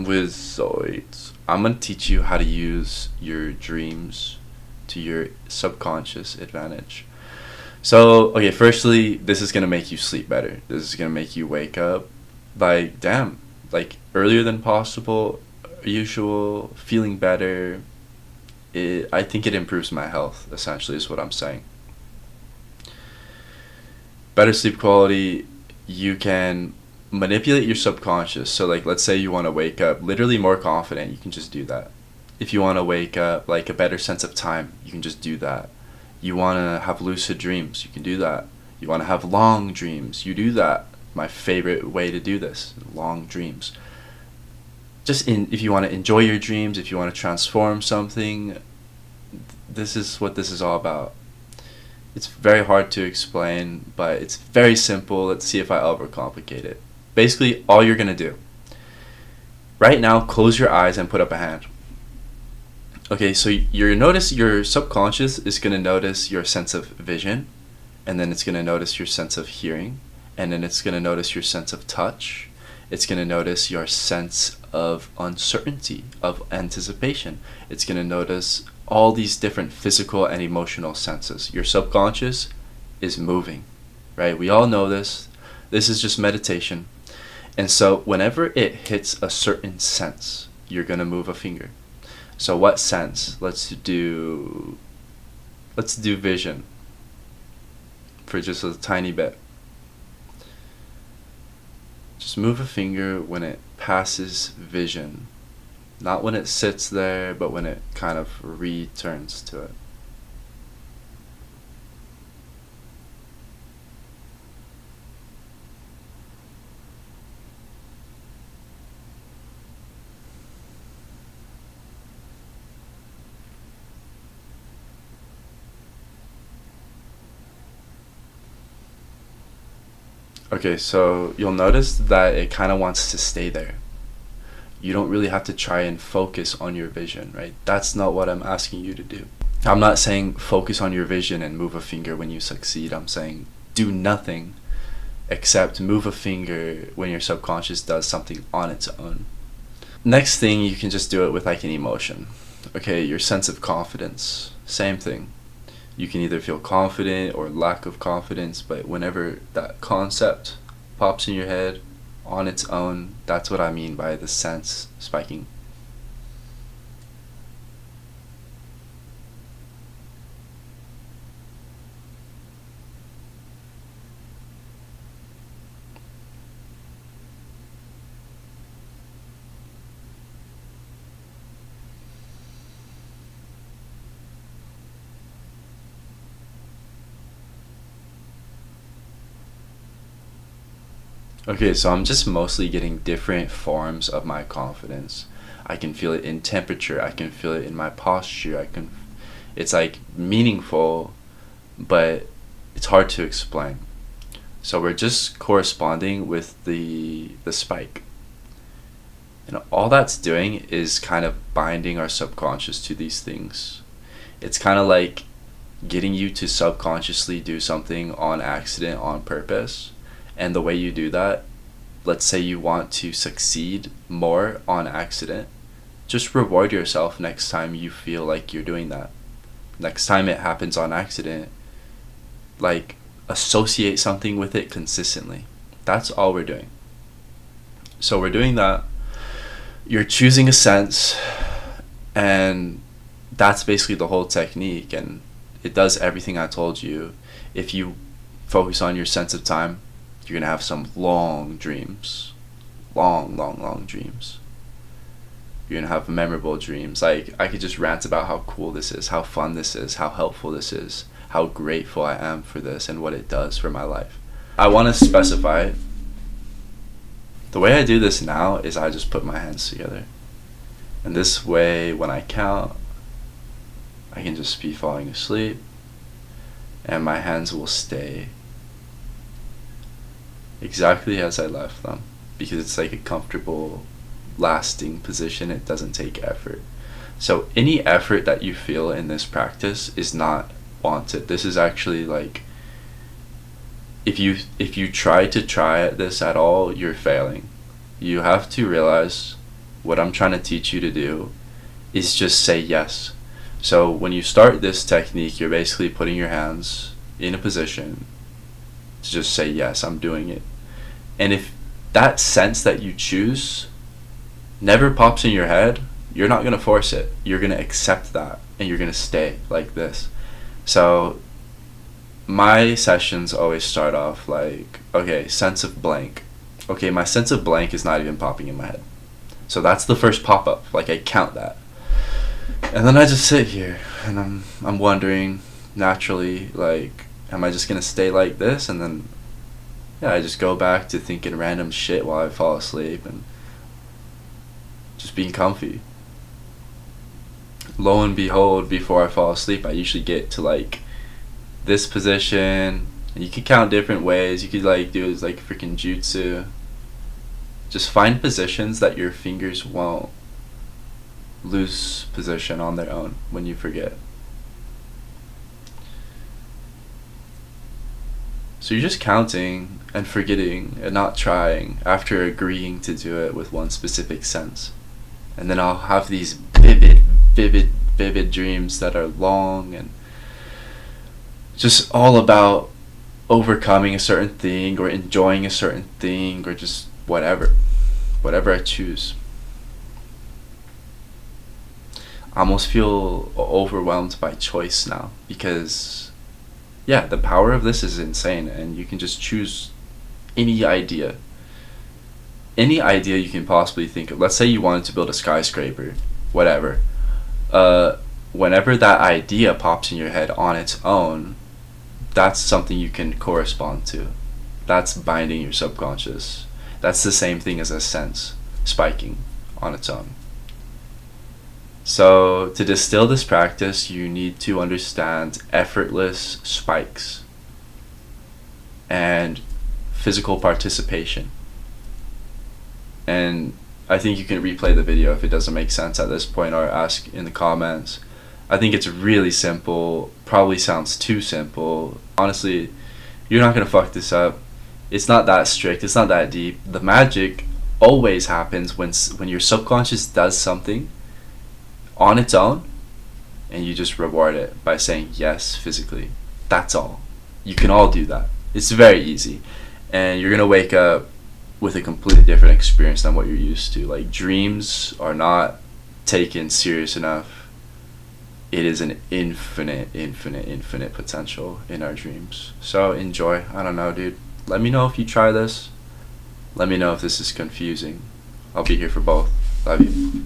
Wizards. I'm gonna teach you how to use your dreams to your subconscious advantage. So, okay, firstly, this is gonna make you sleep better. This is gonna make you wake up like, damn, like earlier than possible, usual, feeling better. I think it improves my health, essentially, is what I'm saying. Better sleep quality, you can manipulate your subconscious. So, like, let's say you want to wake up literally more confident, you can just do that. If you want to wake up like a better sense of time, you can just do that. You want to have lucid dreams, you can do that. You want to have long dreams, you do that. My favorite way to do this, long dreams. If you want to enjoy your dreams, if you want to transform something, this is what this is all about. It's very hard to explain, but it's very simple. Let's see if I overcomplicate it. Basically, all you're going to do right now, close your eyes and put up a hand. Okay, so notice your subconscious is going to notice your sense of vision, and then it's going to notice your sense of hearing, and then it's going to notice your sense of touch. It's going to notice your sense of uncertainty, of anticipation. It's going to notice all these different physical and emotional senses. Your subconscious is moving, right? We all know this. This is just meditation. And so whenever it hits a certain sense, you're going to move a finger. So what sense? Let's do vision for just a tiny bit. Just move a finger when it passes vision. Not when it sits there, but when it kind of returns to it. Okay, so you'll notice that it kind of wants to stay there. You don't really have to try and focus on your vision, right? That's not what I'm asking you to do. I'm not saying focus on your vision and move a finger when you succeed. I'm saying do nothing except move a finger when your subconscious does something on its own. Next thing, you can just do it with like an emotion. Okay, your sense of confidence, same thing. You can either feel confident or lack of confidence, but whenever that concept pops in your head on its own, that's what I mean by the sense spiking. Okay, so I'm just mostly getting different forms of my confidence. I can feel it in temperature, I can feel it in my posture, it's like meaningful, but it's hard to explain. So we're just corresponding with the spike. And all that's doing is kind of binding our subconscious to these things. It's kind of like getting you to subconsciously do something on accident, on purpose. And the way you do that, let's say you want to succeed more on accident, just reward yourself next time you feel like you're doing that. Next time it happens on accident, like associate something with it consistently. That's all we're doing. So we're doing that. You're choosing a sense, and that's basically the whole technique, and it does everything I told you. If you focus on your sense of time, you're gonna have some long dreams. Long dreams. You're gonna have memorable dreams. Like, I could just rant about how cool this is, how fun this is, how helpful this is, how grateful I am for this and what it does for my life. I wanna specify, the way I do this now is I just put my hands together. And this way, when I count, I can just be falling asleep, and my hands will stay exactly as I left them, because it's like a comfortable, lasting position. It doesn't take effort. So any effort that you feel in this practice is not wanted. This is actually like, if you try this at all, you're failing. You have to realize what I'm trying to teach you to do is just say yes. So when you start this technique, you're basically putting your hands in a position to just say yes, I'm doing it. And if that sense that you choose never pops in your head, you're not going to force it. You're going to accept that and you're going to stay like this. So my sessions always start off like, okay, sense of blank. Okay, my sense of blank is not even popping in my head. So that's the first pop up. Like, I count that. And then I just sit here and I'm wondering naturally, like, am I just going to stay like this? And then yeah, I just go back to thinking random shit while I fall asleep and just being comfy. Lo and behold, before I fall asleep, I usually get to like this position. And you could count different ways. You could like do it as like freaking jutsu. Just find positions that your fingers won't lose position on their own when you forget. So you're just counting and forgetting and not trying after agreeing to do it with one specific sense. And then I'll have these vivid dreams that are long and just all about overcoming a certain thing or enjoying a certain thing or just whatever I choose. I almost feel overwhelmed by choice now because yeah, the power of this is insane, and you can just choose any idea you can possibly think of. Let's say you wanted to build a skyscraper, whatever. Whenever that idea pops in your head on its own, that's something you can correspond to. That's binding your subconscious. That's the same thing as a sense spiking on its own. So to distill this practice, you need to understand effortless spikes and physical participation. And I think you can replay the video if it doesn't make sense at this point, or ask in the comments. I think it's really simple, probably sounds too simple. Honestly, you're not gonna fuck this up. It's not that strict, it's not that deep. The magic always happens when your subconscious does something on its own and you just reward it by saying yes physically. That's all. You can all do that. It's very easy. And you're gonna wake up with a completely different experience than what you're used to. Like, dreams are not taken serious enough. It is an infinite potential in our dreams. So enjoy. I don't know, dude. Let me know if you try this. Let me know if this is confusing. I'll be here for both. Love you.